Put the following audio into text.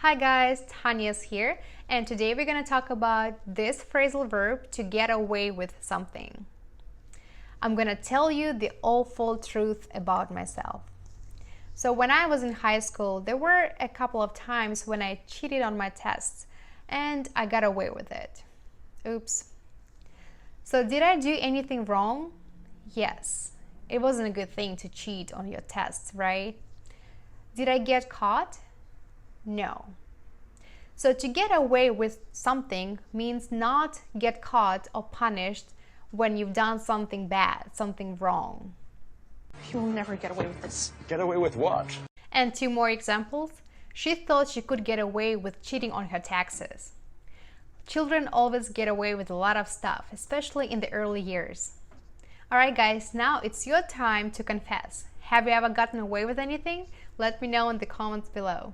Hi guys, Tanya's here, and today we're going to talk about this phrasal verb to get away with something. I'm going to tell you the awful truth about myself. So when I was in high school, there were a couple of times when I cheated on my tests, and I got away with it. Oops. So did I do anything wrong? Yes. It wasn't a good thing to cheat on your tests, right? Did I get caught? No. So to get away with something means not get caught or punished when you've done something bad, something wrong. You will never get away with this. Get away with what? And two more examples. She thought she could get away with cheating on her taxes. Children always get away with a lot of stuff, especially in the early years. Alright guys, now it's your time to confess. Have you ever gotten away with anything? Let me know in the comments below.